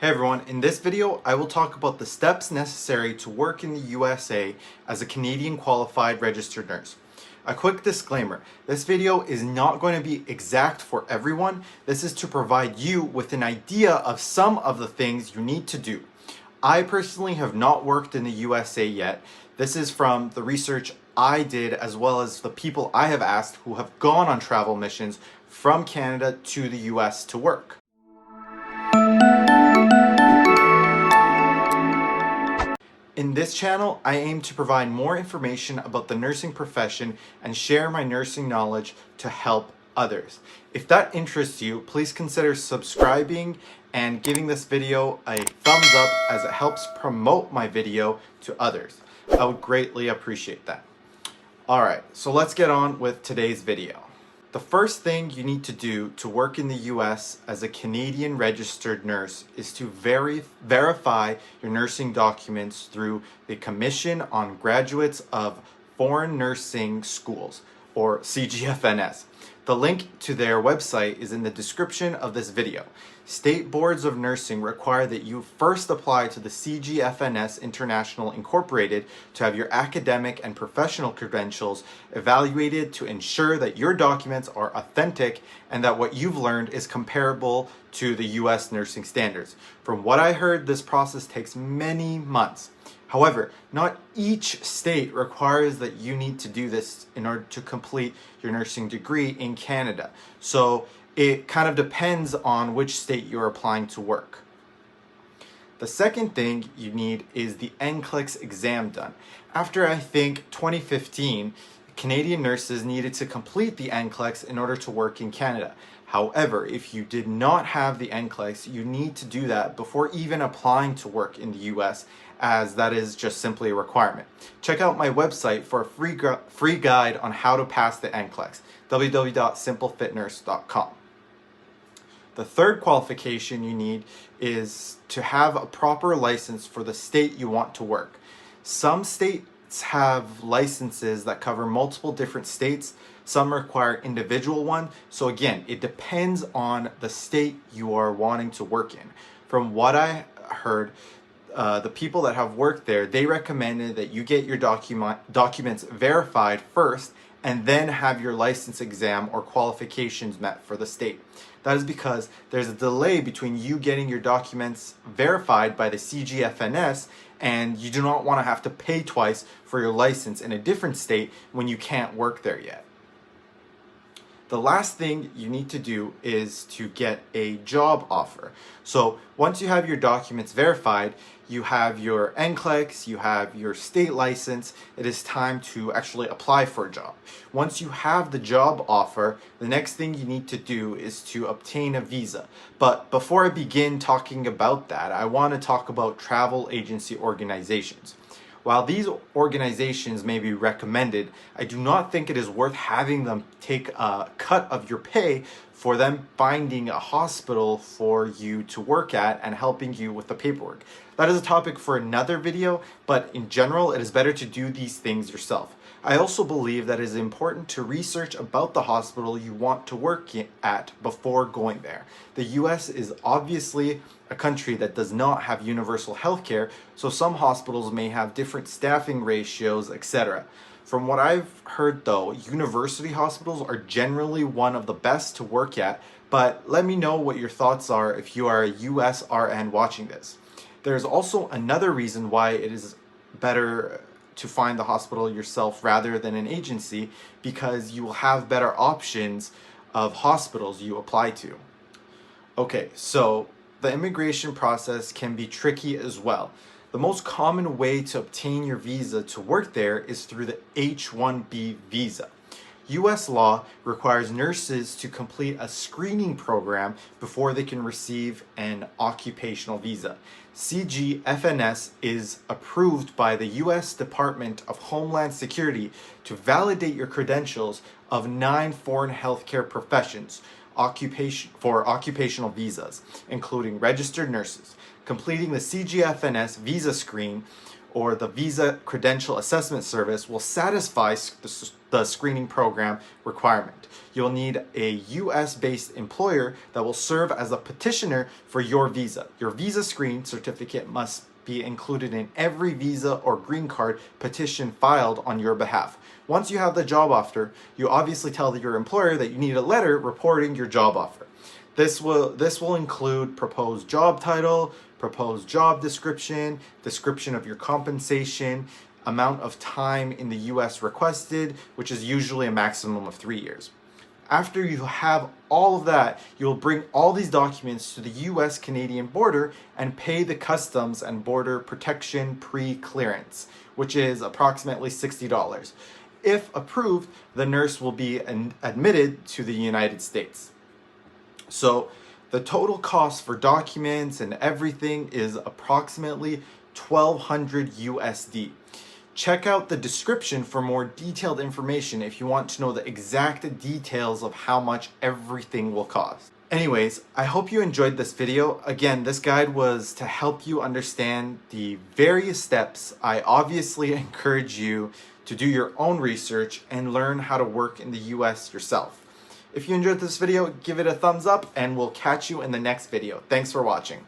Hey everyone, in this video I will talk about the steps necessary to work in the USA as a Canadian qualified registered nurse. A quick disclaimer, this video is not going to be exact for everyone. This is to provide you with an idea of some of the things you need to do. I personally have not worked in the USA yet. This is from the research I did as well as the people I have asked who have gone on travel missions from Canada to the US to work. In this channel, I aim to provide more information about the nursing profession and share my nursing knowledge to help others. If that interests you, please consider subscribing and giving this video a thumbs up as it helps promote my video to others. I would greatly appreciate that. Alright, so let's get on with today's video. The first thing you need to do to work in the US as a Canadian registered nurse is to verify your nursing documents through the Commission on Graduates of Foreign Nursing Schools, or CGFNS. The link to their website is in the description of this video. State boards of nursing require that you first apply to the CGFNS International Incorporated to have your academic and professional credentials evaluated to ensure that your documents are authentic and that what you've learned is comparable to the US nursing standards. From what I heard, this process takes many months. However, not each state requires that you need to do this in order to complete your nursing degree in Canada. So it kind of depends on which state you're applying to work. The second thing you need is the NCLEX exam done. After I think 2015, Canadian nurses needed to complete the NCLEX in order to work in Canada. However, if you did not have the NCLEX, you need to do that before even applying to work in the US, as that is just simply a requirement. Check out my website for a free guide on how to pass the NCLEX, www.simplefitnurse.com. The third qualification you need is to have a proper license for the state you want to work. Some states have licenses that cover multiple different states. Some require individual one. So again, it depends on the state you are wanting to work in. From what I heard, the people that have worked there, they recommended that you get your documents verified first and then have your license exam or qualifications met for the state. That is because there's a delay between you getting your documents verified by the CGFNS and you do not want to have to pay twice for your license in a different state when you can't work there yet. The last thing you need to do is to get a job offer. So once you have your documents verified, you have your NCLEX, you have your state license, it is time to actually apply for a job. Once you have the job offer, the next thing you need to do is to obtain a visa. But before I begin talking about that, I want to talk about travel agency organizations. While these organizations may be recommended, I do not think it is worth having them take a cut of your pay for them finding a hospital for you to work at and helping you with the paperwork. That is a topic for another video, but in general, it is better to do these things yourself. I also believe that it is important to research about the hospital you want to work at before going there. The US is obviously a country that does not have universal health care, so some hospitals may have different staffing ratios, etc. From what I've heard though, university hospitals are generally one of the best to work at, but let me know what your thoughts are if you are a US RN watching this. There's also another reason why it is better to find the hospital yourself rather than an agency, because you will have better options of hospitals you apply to. Okay, so the immigration process can be tricky as well. The most common way to obtain your visa to work there is through the H-1B visa. US law requires nurses to complete a screening program before they can receive an occupational visa. CGFNS is approved by the US Department of Homeland Security to validate your credentials of 9 foreign healthcare professions for occupational visas, including registered nurses. Completing the CGFNS visa screen or the Visa Credential Assessment Service will satisfy the screening program requirement. You'll need a US-based employer that will serve as a petitioner for your visa. Your visa screen certificate must be included in every visa or green card petition filed on your behalf. Once you have the job offer, you obviously tell your employer that you need a letter reporting your job offer. This will include proposed job title, proposed job description, description of your compensation, amount of time in the US requested, which is usually a maximum of 3 years. After you have all of that, you'll bring all these documents to the US-Canadian border and pay the Customs and Border Protection pre-clearance, which is approximately $60. If approved, the nurse will be admitted to the United States. So the total cost for documents and everything is approximately $1,200 USD. Check out the description for more detailed information if you want to know the exact details of how much everything will cost. Anyways, I hope you enjoyed this video. Again, this guide was to help you understand the various steps. I obviously encourage you to do your own research and learn how to work in the US yourself. If you enjoyed this video, give it a thumbs up and we'll catch you in the next video. Thanks for watching.